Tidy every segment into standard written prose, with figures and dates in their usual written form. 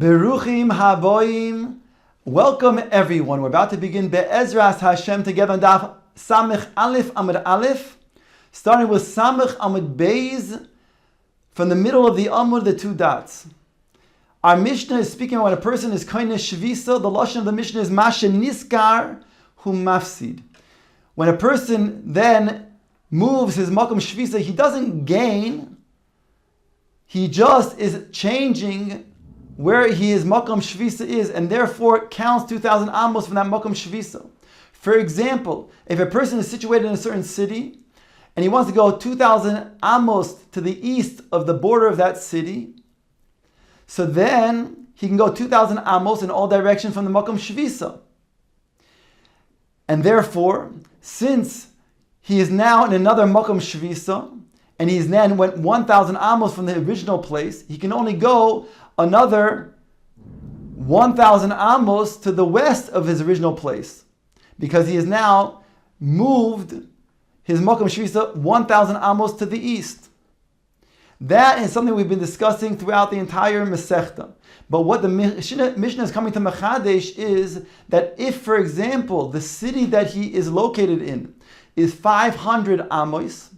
Beruchim haboim. Welcome everyone. We're about to begin Be'ezras Hashem together on Daf Samech Aleph Amud Aleph, starting with Samech Amud Beis, from the middle of the Amud, the two dots. Our Mishnah is speaking about when a person is koine shvisa. The lashon of the Mishnah is Mashe Niskar Hu Mafsid. When a person then moves his makom shvisa, he doesn't gain. He just is changing where his makom shvisa is, and therefore counts 2,000 amos from that makom shvisa. For example, if a person is situated in a certain city and he wants to go 2,000 amos to the east of the border of that city, so then he can go 2,000 amos in all directions from the makom shvisa. And therefore, since he is now in another makom shvisa, and he's then went 1,000 amos from the original place, he can only go another 1,000 amos to the west of his original place, because he has now moved his makom shvisa 1,000 amos to the east. That is something we've been discussing throughout the entire Masechta. But what the Mishnah is coming to Mechadesh is that if, for example, the city that he is located in is 500 amos,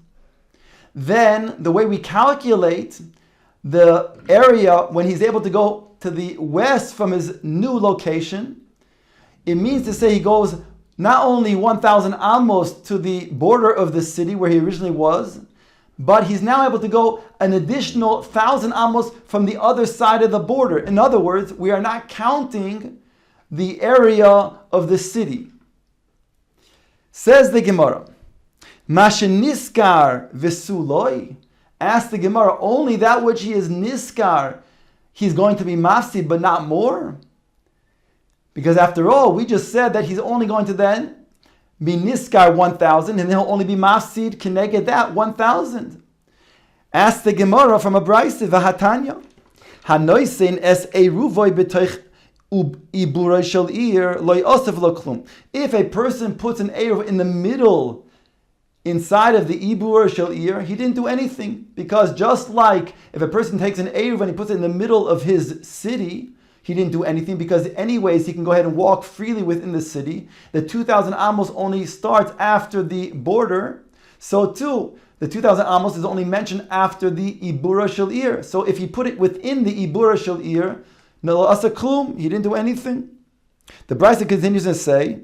then the way we calculate the area when he's able to go to the west from his new location, it means to say he goes not only 1,000 amos to the border of the city where he originally was, but he's now able to go an additional 1,000 amos from the other side of the border. In other words, we are not counting the area of the city. Says the Gemara, Mashe niskar v'suloi. Ask the Gemara, only that which he is niskar, he's going to be mafsid, but not more? Because after all, we just said that he's only going to then be niskar 1,000, and he'll only be mafsid keneged that 1,000. Ask the Gemara from a brayse, v'hatanya, hanoisin es eruvoy b'toich iburoi shel ir lo yosef lo klum. If a person puts an eruv in the middle, inside of the ibur shel ir, he didn't do anything, because just like if a person takes an eruv and he puts it in the middle of his city, he didn't do anything, because anyways he can go ahead and walk freely within the city. The 2,000 amos only starts after the border, so too the 2,000 amos is only mentioned after the ibura shel ir. So if he put it within the ibura shel ir, no asa klum, he didn't do anything. The Brisa continues to say,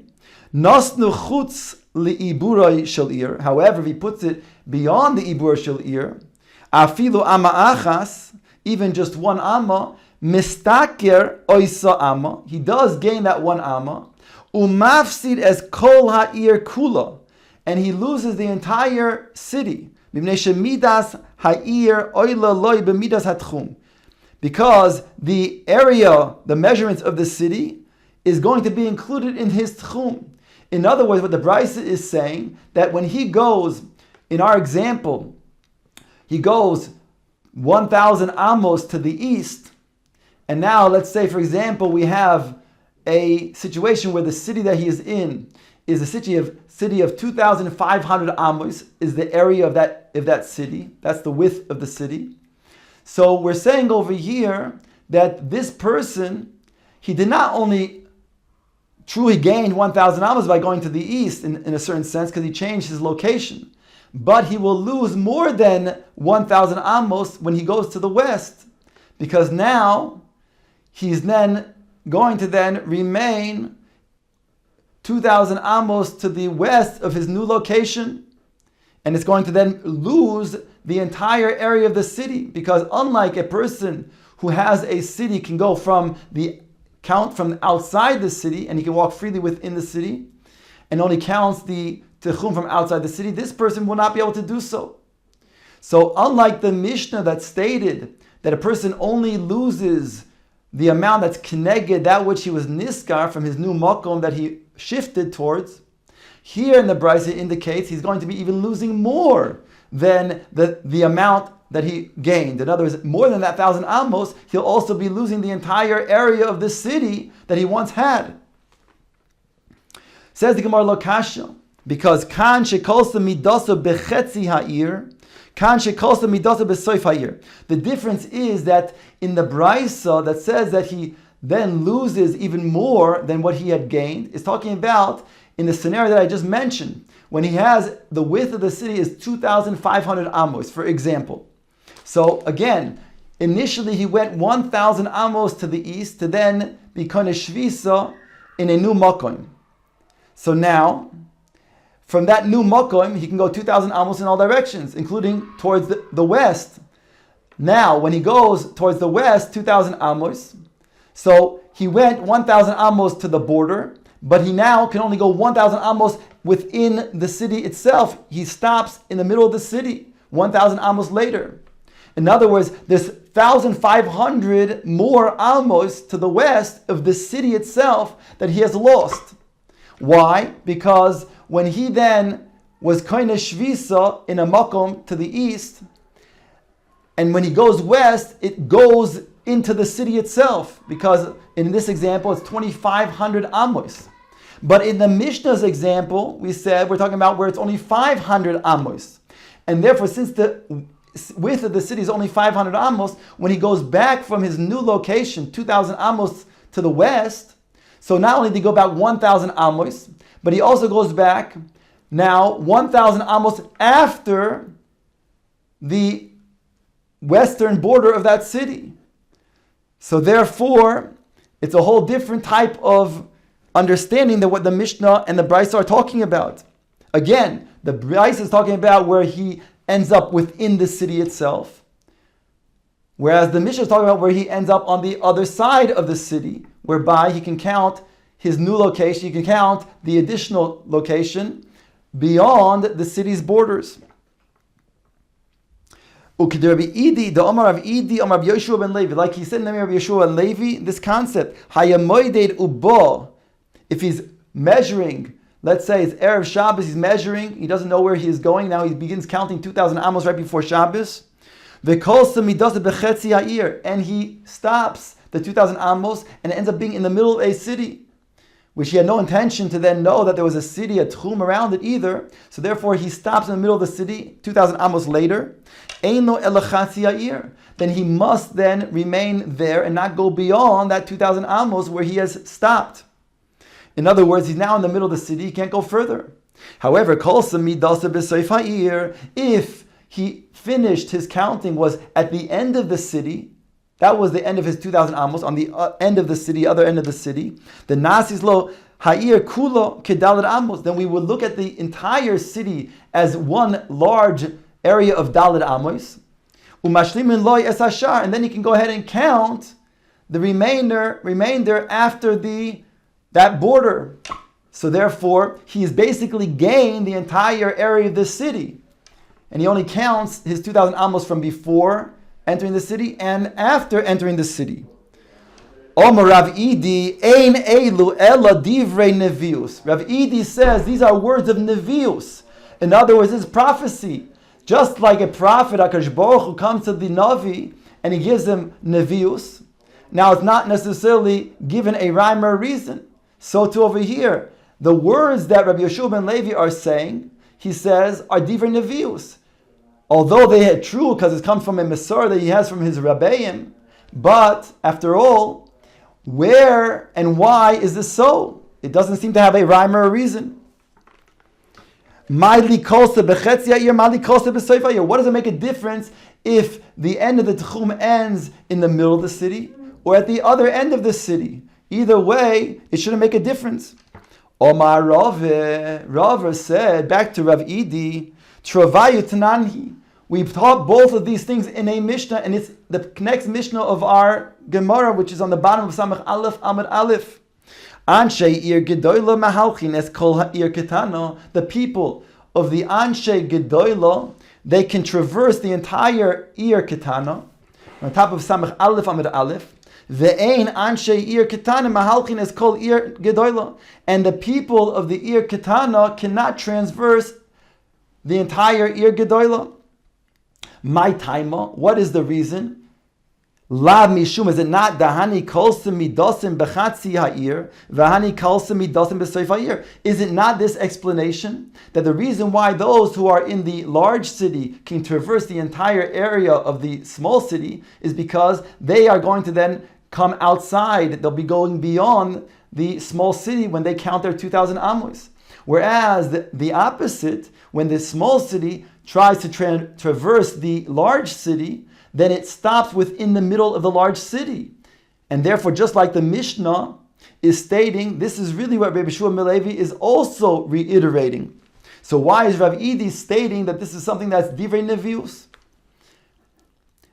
Nasnu chutz li'iburai shel ir. However, if he puts it beyond the ibur shel ir, afilu ama achas, even just one amma, mistaker oisa amma, he does gain that one amma, umafsid as kol ha'ir kula, and he loses the entire city. Midas ha'ir oila loy b'midas hatchum, because the area, the measurements of the city, is going to be included in his tchum. In other words, what the Brisa is saying, that when he goes, in our example, he goes 1,000 amos to the east, and now let's say, for example, we have a situation where the city that he is in is a city of 2,500 amos, is the area of that city. That's the width of the city. So we're saying over here that this person, he did not only truly gained 1,000 amos by going to the east in a certain sense, because he changed his location, but he will lose more than 1,000 amos when he goes to the west, because now he's then going to then remain 2,000 amos to the west of his new location, and it's going to then lose the entire area of the city, because unlike a person who has a city can go from outside the city, and he can walk freely within the city, and only counts the techum from outside the city, this person will not be able to do so. So unlike the Mishnah that stated that a person only loses the amount that's keneged, that which he was niskar from his new makom that he shifted towards, here in the Brisa indicates he's going to be even losing more than the amount that he gained. In other words, more than that 1,000 amos, he'll also be losing the entire area of the city that he once had. Says the Gemara Lo Kasha, because kan shekolsa midasa bechetzi ha'ir, The difference is that in the Brisa that says that he then loses even more than what he had gained, is talking about in the scenario that I just mentioned, when he has the width of the city is 2,500 amos, for example. So again, initially he went 1,000 amos to the east to then become a shvisa in a new makom. So now, from that new makom, he can go 2,000 amos in all directions, including towards the west. Now, when he goes towards the west, 2,000 amos, so he went 1,000 amos to the border, but he now can only go 1,000 amos within the city itself. He stops in the middle of the city, 1,000 amos later. In other words, there's 1,500 more amos to the west of the city itself that he has lost. Why? Because when he then was kind of shvisa in a makom to the east, and when he goes west, it goes into the city itself, because in this example it's 2,500 amos. But in the Mishnah's example, we said we're talking about where it's only 500 amos. And therefore, since the width of the city is only 500 amos, when he goes back from his new location, 2,000 amos to the west, so not only did he go back 1,000 amos, but he also goes back now 1,000 amos after the western border of that city. So therefore, it's a whole different type of understanding than what the Mishnah and the Brisa are talking about. Again, the Brisa is talking about where he ends up within the city itself, whereas the Mishnah is talking about where he ends up on the other side of the city, whereby he can count his new location, he can count the additional location beyond the city's borders. Like he said in the name of Yeshua ben Levi, this concept, if he's measuring, let's say it's Erev Shabbos, he's measuring, he doesn't know where he is going, now he begins counting 2,000 amos right before Shabbos, and he stops the 2,000 amos and it ends up being in the middle of a city, which he had no intention to then know that there was a city, a tchum around it either. So therefore he stops in the middle of the city, 2,000 amos later. Then he must then remain there and not go beyond that 2,000 amos where he has stopped. In other words, he's now in the middle of the city, he can't go further. However, if he finished his counting was at the end of the city, that was the end of his 2,000 amos, on the end of the city, other end of the city. The nasis lo ha'ir kulo kedalet amos. Then we would look at the entire city as one large area of dalet amos. Umashlimin loy es hashar, and then you can go ahead and count the remainder after that border. So therefore, he's basically gained the entire area of the city, and he only counts his 2,000 amos from before entering the city and after entering the city. Omer Rav Idi, ein elu ela divrei nevius. Rav Idi says these are words of nevius. In other words, it's prophecy. Just like a prophet, HaKadosh Baruch Hu comes to the Navi and he gives him nevius. Now it's not necessarily given a rhyme or a reason. So too over here, the words that Rabbi Yeshua ben Levi are saying, he says, are divrei nevius. Although they are true because it comes from a Masor that he has from his Rabbeim, but after all, where and why is this so? It doesn't seem to have a rhyme or a reason. What does it make a difference if the end of the Tchum ends in the middle of the city or at the other end of the city? Either way, it shouldn't make a difference. Omar Rava said, back to Rav Idi, Travayu Tananhi. We've taught both of these things in a Mishnah, and it's the next Mishnah of our Gemara, which is on the bottom of Samach Aleph, Amud Aleph. Anshe Ir Gedoyla Mahalchin Es Kol Ha'ir Ketana. The people of the Anshe Gedoyla, they can traverse the entire Ir Ketana. On top of Samach Aleph, Amud Aleph. Ve'ein Anshe Ir Ketana Mahalchin Es Kol Ir Gedoyla. And the people of the Ir Ketana cannot transverse the entire Ir Gedoyla. My taima, what is the reason? Lav mishum, is it not dahani kolsim midosim bechatzi ha'ir, vahani kolsim midosim b'soif ha'ir? Is it not this explanation that the reason why those who are in the large city can traverse the entire area of the small city is because they are going to then come outside, they'll be going beyond the small city when they count their 2,000 amos. Whereas the opposite, when the small city tries to traverse the large city, then it stops within the middle of the large city. And therefore, just like the Mishnah is stating, this is really what Rabbi Yehoshua ben Levi is also reiterating. So why is Rav Idi stating that this is something that's Divrei Nevius?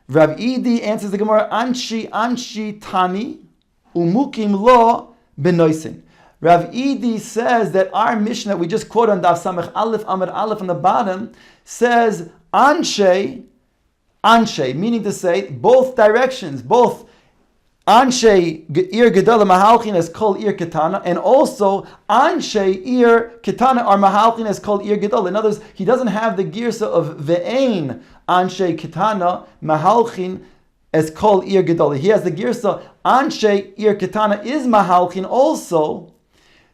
Rav Idi answers the Gemara, Anshi Tani Umukim Lo Benoisin. Rav Idi says that our Mishnah that we just quoted on Daf Samech Aleph Amud Aleph on the bottom says Anshe, meaning to say both directions, both Anshe Ir Gedola Mahalchin as called Ir Ketana, and also Anshe Ir Ketana are Mahalchin as called Ir Gedola. In other words, he doesn't have the girsa of Ve'ein Anshe Ketana Mahalchin as called Ir Gedola. He has the girsa Anshe Ir Ketana is Mahalchin also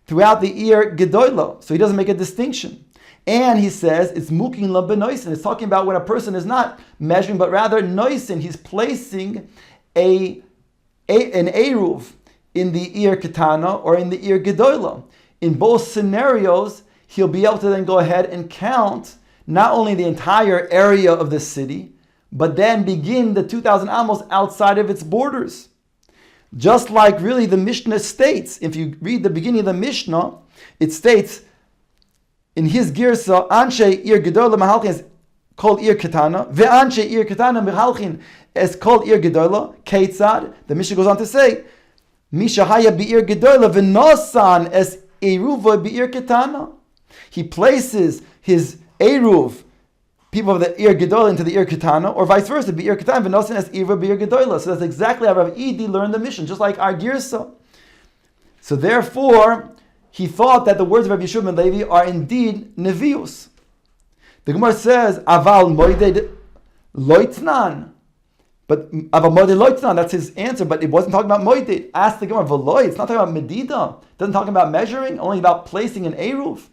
throughout the Ir Gedola. So he doesn't make a distinction. And he says it's mukin la benoisin. It's talking about when a person is not measuring, but rather noisin. He's placing an eruv in the Ir Ketana or in the Ir Gedola. In both scenarios, he'll be able to then go ahead and count not only the entire area of the city, but then begin the 2,000 amos outside of its borders. Just like really the Mishnah states, if you read the beginning of the Mishnah, it states in his girsa, Anshe Ir Gedola Mahalchin is called Ir Ketana, Ve'anshe Ir Ketana Mahalchin is called Ir Gedola, Keitzad. The Mishnah goes on to say, Misha Haya Be'ir Gedola V'nosan es Eruva Be'ir Ketana. He places his Eruv, people of the Ir Gedola, into the Ir Ketana, or vice versa, Be'ir Ketana V'nosan es Eruva Be'ir Gedola. So that's exactly how Rav Idi learned the Mishnah, just like our girsa. So therefore, he thought that the words of Rabbi Yehoshua ben Levi are indeed nevius. The Gemara says, Aval moeded loitnan. But Aval moeded loitnan, that's his answer, but it wasn't talking about moeded. Ask the Gemara, Veloy, it's not talking about medida. It doesn't talk about measuring, only about placing an eruv.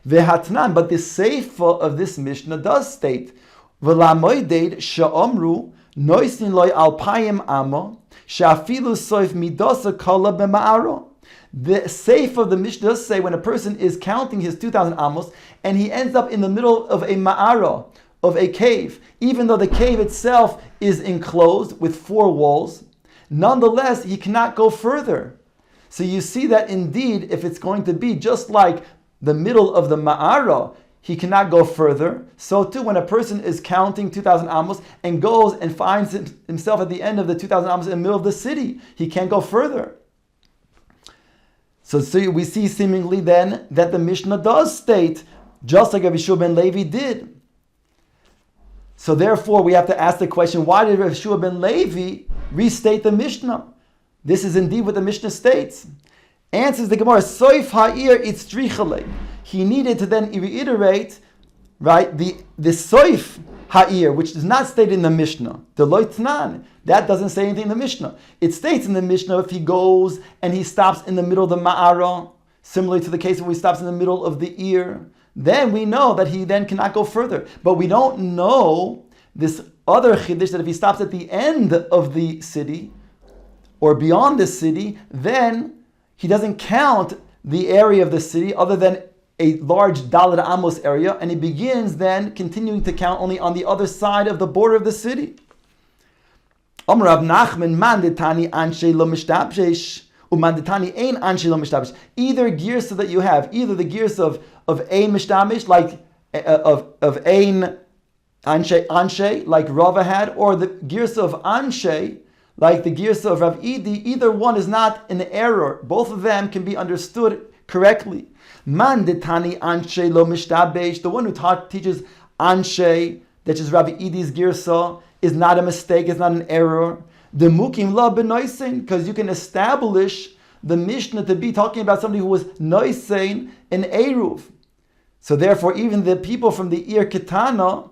Vehatnan, but the seifa of this Mishnah does state, Vela moeded sha'omru noisin loy alpayim amma sha'afilu soif midosa kala b'ma'aro. The seif of the Mishnah does say when a person is counting his 2,000 amos and he ends up in the middle of a ma'ara, of a cave, even though the cave itself is enclosed with 4 walls, nonetheless he cannot go further. So you see that indeed, if it's going to be just like the middle of the ma'ara, he cannot go further. So too, when a person is counting 2,000 amos and goes and finds himself at the end of the 2,000 amos in the middle of the city, he can't go further. So we see seemingly then that the Mishnah does state, just like Rabbi Yehoshua ben Levi did. So therefore we have to ask the question, why did Rabbi Yehoshua ben Levi restate the Mishnah? This is indeed what the Mishnah states. Answers the Gemara, Soif ha'ir itzrichale. He needed to then reiterate, right, the Soif ha'ir, which is not stated in the Mishnah. The loitnan, that doesn't say anything in the Mishnah. It states in the Mishnah if he goes and he stops in the middle of the ma'ara, similarly to the case where he stops in the middle of the ear, then we know that he then cannot go further. But we don't know this other chiddush that if he stops at the end of the city or beyond the city, then he doesn't count the area of the city other than a large Daled Amos area, and he begins then continuing to count only on the other side of the border of the city. Amar Rav Nachman, manditani anshe lo mishtabshesh, umanditani ein anshe lo mishtabshesh. Either girsa that you have, either the girsa of ein mishtabish, like of ein anshe, like Rava had, or the girsa of anshe, like the girsa of Rav Idi. Either one is not an error. Both of them can be understood correctly. Manditani anshe lo mishtabesh. The one who teaches anshe, that is Rabbi Idi's girsa, is not a mistake, is not an error. The mukim la benoisin, because you can establish the Mishnah to be talking about somebody who was noisein in eruv. So therefore, even the people from the Ir Ketana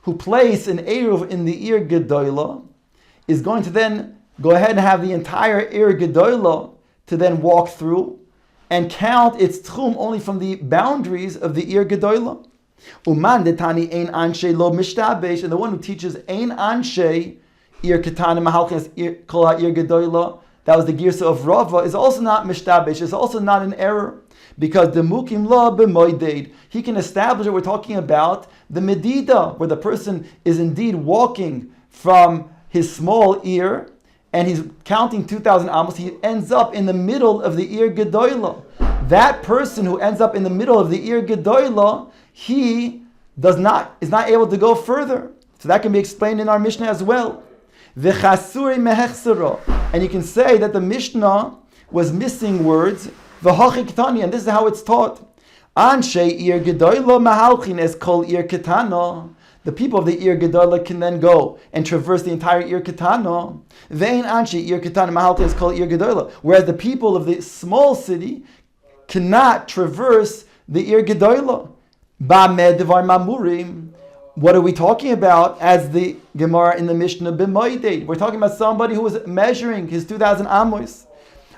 who place an eruv in the Ir Gedola, is going to then go ahead and have the entire Ir Gedolah to then walk through and count its tchum only from the boundaries of the Ir Gedolah. Uman detani ein anshe lo mishtabesh, and the one who teaches ein anshe Ir Ketana Mahalchis Kol Ir Gedolah, that was the girsa of Rava, is also not mishtabesh, is also not an error. Because the mukim la b'moideid, he can establish that we're talking about the medida, where the person is indeed walking from his small ear, and he's counting 2,000 amos. He ends up in the middle of the Ir Gedolah. That person who ends up in the middle of the Ir Gedolah, he is not able to go further. So that can be explained in our Mishnah as well. V'chasuri mehechsero, and you can say that the Mishnah was missing words. V'hochi, and this is how it's taught. Anshe Ir Gedolah mahalchin es kol Ir Ketana. The people of the Ir Gedolah can then go and traverse the entire Ir Ketana. Vein anshe Ir Ketana mahalchin es kol Ir Gedolah. Whereas the people of the small city cannot traverse the Ir Gedolah. Ba'med devar mamurim. What are we talking about as the Gemara in the Mishnah b'moided? We're talking about somebody who was measuring his 2,000 amos.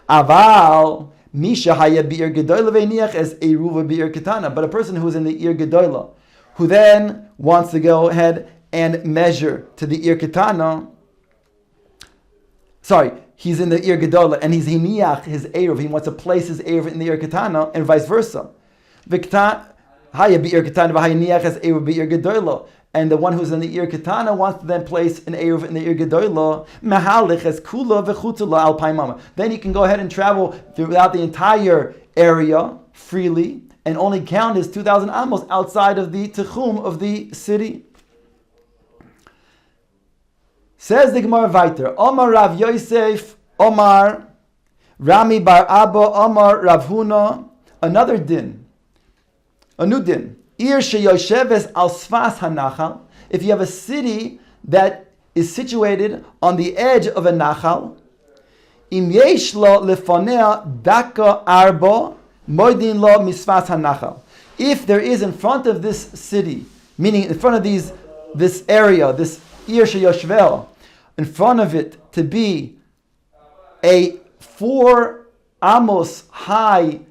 Aval Misha haya bi'ir gedolah ve'niach as eruva bi'ir ketana. But a person who is in the Ir Gedolah, who then wants to go ahead and measure to the Ir Ketana. Sorry, he's in the Ir Gedolah and he's hiniach his eruv. He wants to place his eruv in the Ir Ketana and vice versa. Haya bi'ir ketana v'hayniach as eruv bi'ir gedolah. And the one who's in the Ir Ketana wants to then place an eruv in the Ir Gedolah. Mahalich as kula v'chutula al paimama. Then he can go ahead and travel throughout the entire area freely and only count his 2,000 amos outside of the techum of the city. Says the Gemara weiter. Omar Rav Yosef, Omar Rami bar Abba, Omar Rav Huna. Another din. A new din. Ir sheyosheves al sfas hanachal. If you have a city that is situated on the edge of a nachal, im yesh lo lefonea daka arba moidin lo misfas hanachal. If there is in front of this city, meaning in front of this area, this ir sheyoshvel, in front of it to be a 4 amos high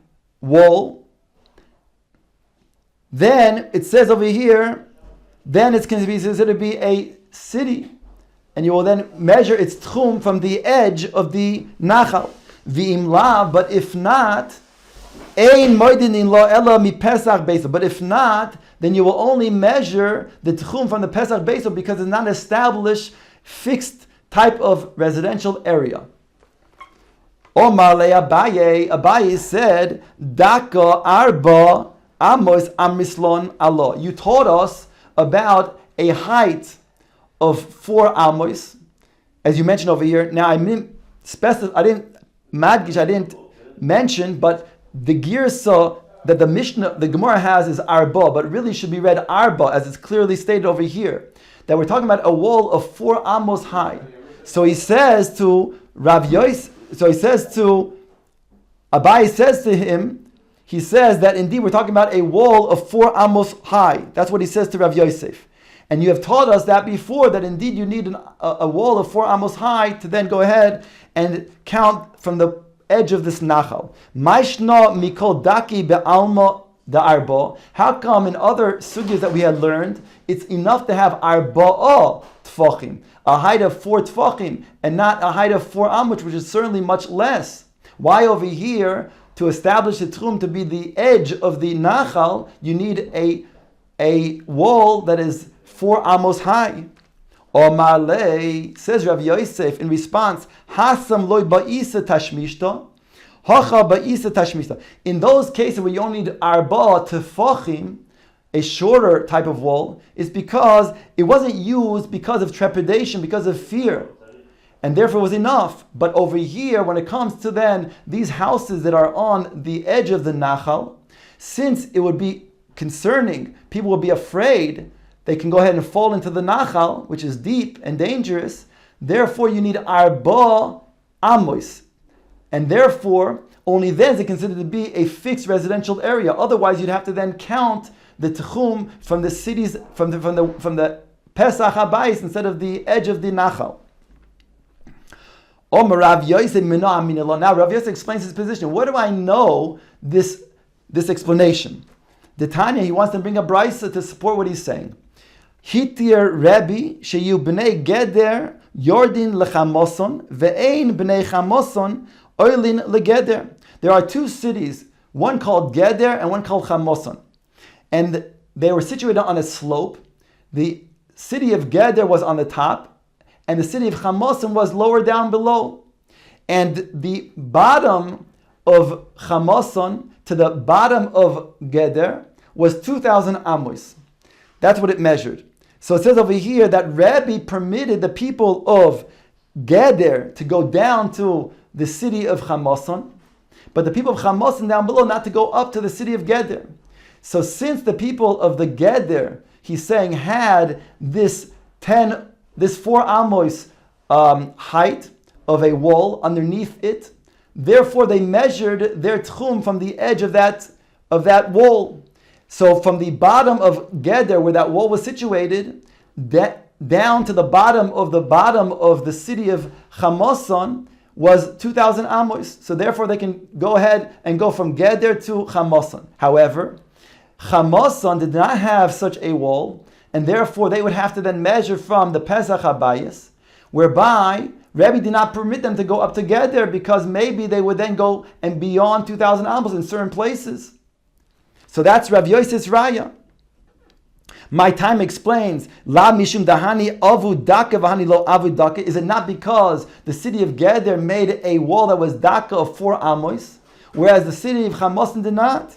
wall, then it says over here, then it's going to be considered to be a city. And you will then measure its tchum from the edge of the nachal. V'im la, but if not, ein moidin lo ela mi pesach beso. But if not, then you will only measure the tchum from the pesach beso because it's not an established, fixed type of residential area. Omar le Abaye, Abaye said, Daka arba amos amislon alo. You taught us about a height of 4 amos, as you mentioned over here. Now I didn't mention, but the girsa that the Mishnah, the Gemara has is arba, but really should be read arba, as it's clearly stated over here, that we're talking about a wall of 4 amos high. So he says to Rav Yosef, Abai says to him, he says that indeed we're talking about a wall of 4 amos high. That's what he says to Rav Yosef. And you have taught us that before, that indeed you need a wall of 4 amos high to then go ahead and count from the edge of this nachal. Maishna mikol daki be'alma da'arba. How come in other sugyas that we had learned, it's enough to have arba'a tfachim, a height of 4 tfachim, and not a height of 4 amos, which is certainly much less? Why over here, to establish the tchum to be the edge of the nachal, you need a wall that is 4 amos high? Omale, says Rav Yosef in response, Hasam loy ba'isa tashmishta, hacha ba'isa tashmishta. In those cases where you only need arba tefachim, a shorter type of wall, is because it wasn't used because of trepidation, because of fear, and therefore it was enough. But over here, when it comes to then these houses that are on the edge of the nachal, since it would be concerning, people would be afraid, they can go ahead and fall into the nachal, which is deep and dangerous. Therefore, you need arba amos, and therefore only then is it considered to be a fixed residential area. Otherwise, you'd have to then count the tchum from the cities, from the Pesach Habayis instead of the edge of the nachal. Now Rav Yosef explains his position. Where do I know this explanation? The Tanya, he wants to bring a brisa to support what he's saying. Hitir Rebbe sheyu bnei Geder Yordin lechamoson ve'ein bnei chamoson oilin legeder. There are two cities, one called Geder and one called Chamoson. And they were situated on a slope. The city of Geder was on the top, and the city of Chamoson was lower down below. And the bottom of Chamoson to the bottom of Geder was 2,000 amos. That's what it measured. So it says over here that Rebbe permitted the people of Geder to go down to the city of Chamoson, but the people of Chamoson down below not to go up to the city of Geder. So since the people of the Geder, he's saying, had this 4 amos height of a wall underneath it, therefore they measured their tchum from the edge of that wall. So from the bottom of Geder, where that wall was situated, down to the bottom of the city of Chamoson was 2,000 amos. So therefore they can go ahead and go from Geder to Chamoson. However, Chamoson did not have such a wall, and therefore they would have to then measure from the Pesach Habayis, whereby Rebbe did not permit them to go up to Geder, because maybe they would then go and beyond 2,000 amos in certain places. So that's Rav Yosef's Raya. My time explains, La Mishum Dahani Avu Daka Vahani Lo Avu Daka. Is it not because the city of Geder made a wall that was Daka of 4 amos, whereas the city of Chamoson did not?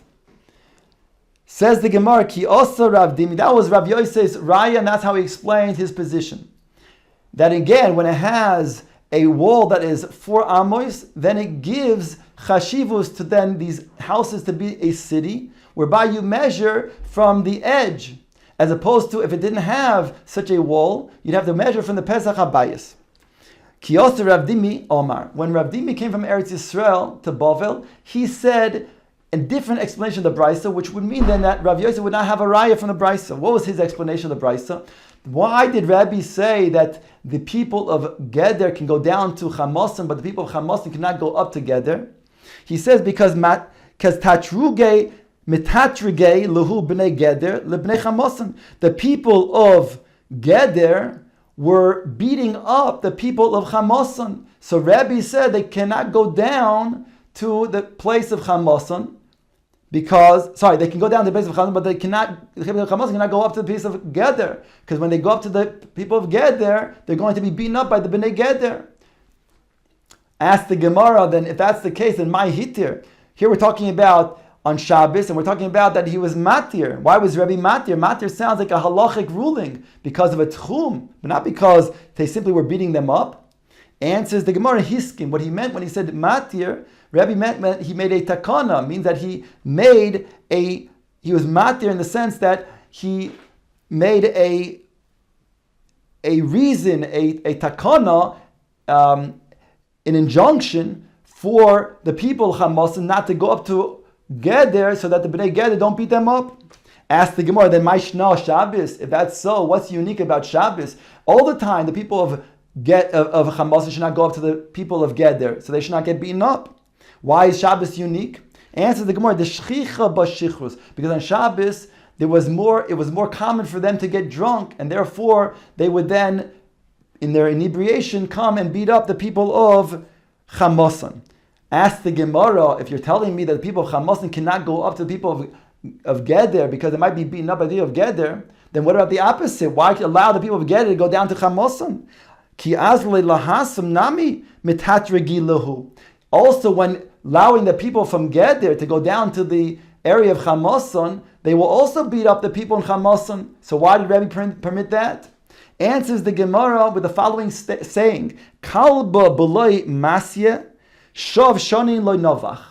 Says the Gemara, Ki Osa Rav Dimi. That was Rav Yosef's Raya, and that's how he explained his position. That again, when it has a wall that is 4 amos, then it gives chashivus to then these houses to be a city, whereby you measure from the edge, as opposed to if it didn't have such a wall, you'd have to measure from the Pesach Habayis. Kiyos Rav Dimi Omar. When Rav Dimi came from Eretz Yisrael to Bavel, he said a different explanation of the Brisa, which would mean then that Rav Yosef would not have a raya from the Brisa. What was his explanation of the Brisa? Why did Rabbi say that the people of Geder can go down to Chamoson, but the people of Chamoson cannot go up to Geder? He says because Tatruge Mitatrige Lehu Bnei Geder Lebnei Chamoson. The people of Geder were beating up the people of Chamoson. So Rabbi said they cannot go down to the place of Chamoson they can go down to the place of Chamoson, but the people of Chamoson cannot go up to the place of Geder, because when they go up to the people of Geder, they're going to be beaten up by the Bnei Geder. Ask the Gemara, then if that's the case, then my hitir. Here we're talking about on Shabbos, and we're talking about that he was matir. Why was Rebbe matir? Matir sounds like a halachic ruling because of a tchum, but not because they simply were beating them up. Answers the Gemara, hiskim. What he meant when he said matir, Rebbe meant he made a takana, means that he was matir in the sense that he made a reason, a takana, an injunction for the people of Chamoson not to go up to Geder, so that the Bnei Geder don't beat them up. Ask the Gemara, then my Shna Shabbos, if that's so, what's unique about Shabbos? All the time, the people of Chamoson should not go up to the people of Geder, so they should not get beaten up. Why is Shabbos unique? Answer the Gemara, the shchicha b'shichrus, because on Shabbos it was more common for them to get drunk, and therefore they would then, in their inebriation, come and beat up the people of Chamoson. Ask the Gemara, if you're telling me that the people of Chamoson cannot go up to the people of Geder because they might be beaten up by the people of Geder, then what about the opposite? Why allow the people of Geder to go down to Chamoson? Ki azle lahasam nami mitatregi lahu. Also, when allowing the people from Geder to go down to the area of Chamoson, they will also beat up the people in Chamoson. So why did Rabbi permit that? Answers the Gemara with the following saying: Kalba b'loi masye, shav shonin loy novach.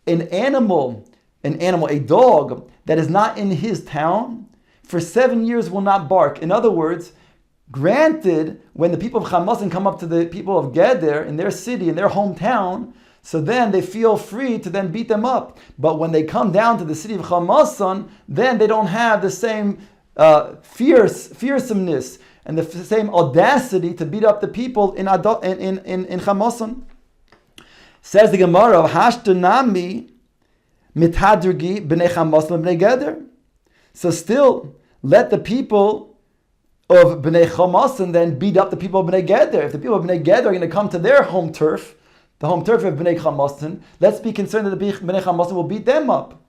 An animal, a dog that is not in his town, for 7 years will not bark. In other words, granted, when the people of Chamoson come up to the people of Geder in their city, in their hometown, so then they feel free to then beat them up. But when they come down to the city of Chamoson, then they don't have the same fierceness and the same audacity to beat up the people in Chamoson. Says the Gemara, Hashtunami mitadrgi b'nei Chamoson b'nei Geder. So still, let the people of Bnei Chamoson then beat up the people of Bnei Geder. If the people of Bnei Geder are going to come to their home turf, the home turf of Bnei Chamoson, let's be concerned that the Bnei Chamoson will beat them up.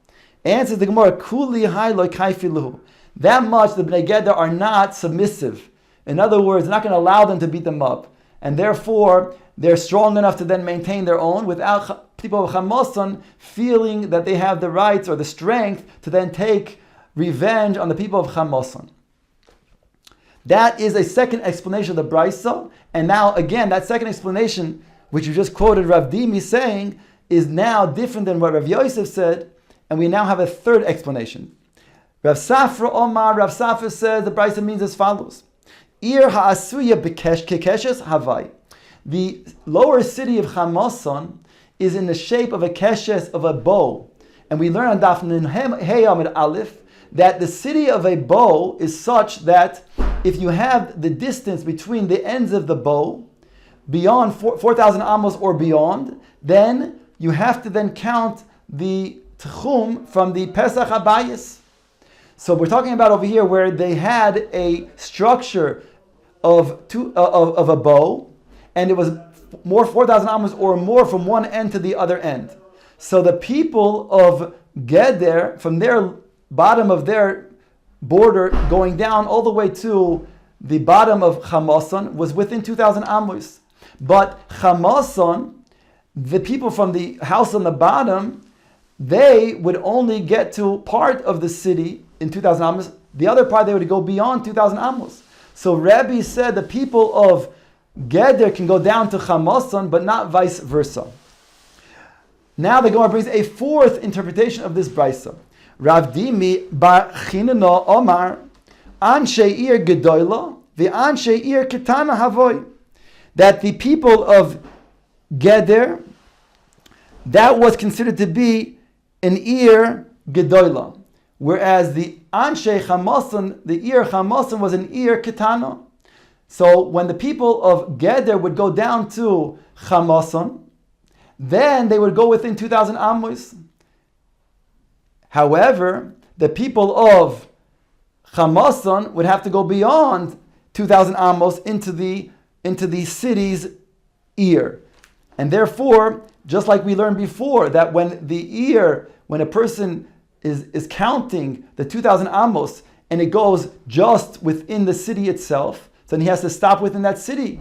Answers the Gemara, Kuli hai lo kaifiluhu. That much the Bnei Geder are not submissive. In other words, they're not going to allow them to beat them up. And therefore, they're strong enough to then maintain their own without people of Chamoson feeling that they have the rights or the strength to then take revenge on the people of Chamoson. That is a second explanation of the Brisa. And now, again, that second explanation, which you just quoted Rav Dimi saying, is now different than what Rav Yosef said. And we now have a third explanation. Rav Safra Omar, Rav Safra says the Brisa means as follows. Ir ha'asuya kekeshes havai. The lower city of Chamoson is in the shape of a keshes, of a bow. And we learn on Daf Nun Hey Amud Aleph that the city of a bow is such that if you have the distance between the ends of the bow beyond 4,000 amos or beyond, then you have to then count the tchum from the Pesach Habayis. So we're talking about over here where they had a structure of a bow, and it was more 4,000 amos or more from one end to the other end. So the people of Geder, from their bottom of their border going down all the way to the bottom of Chamoson, was within 2,000 amos. But Chamoson, the people from the house on the bottom, they would only get to part of the city in 2,000 amos. The other part, they would go beyond 2,000 amos. So Rabbi said the people of Geder can go down to Chamoson, but not vice versa. Now the Gemara brings a fourth interpretation of this brisa. Rav Dimi bar Chinana Omar Anshe Ir Gedoyla v'Anshe Ir Ketana Havoy. That the people of Geder, that was considered to be an Ir Gedoyla, whereas the Anshe Chamoson, the Ir Chamoson, was an Ir Ketana. So when the people of Geder would go down to Chamoson, then they would go within 2,000 amos. However, the people of Chamoson would have to go beyond 2,000 amos into the city's ear. And therefore, just like we learned before, that when a person is counting the 2,000 amos and it goes just within the city itself, so then he has to stop within that city.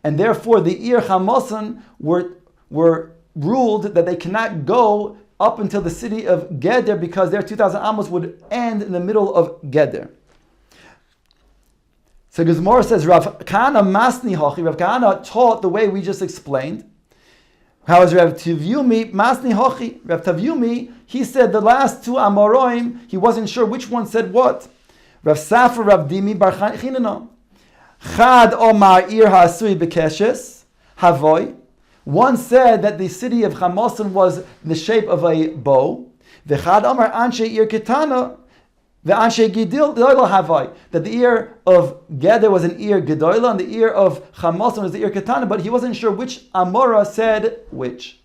And therefore, the Ir Chamoson were ruled that they cannot go up until the city of Geder because their 2,000 amos would end in the middle of Geder. So Gemara says, Rav Kahana Masni Hochi, Rav Kahana taught the way we just explained. How is Rav Tavyumi Masni Hochi? Rav Tavyumi, he said the last two Amoroim, he wasn't sure which one said what. Rav Safra, Rav Dimi Bar Chinana. Chad Omar Ir Ha'asui Bekeshes Havoy. One said that the city of Chamoson was in the shape of a bow. V'chad Omar Anshe Ir Ketana v'Anshe Gedoyla Havai. That the ear of Geder was an ear Gedoyla and the ear of Chamoson was the ear Ketana, but he wasn't sure which Amora said which.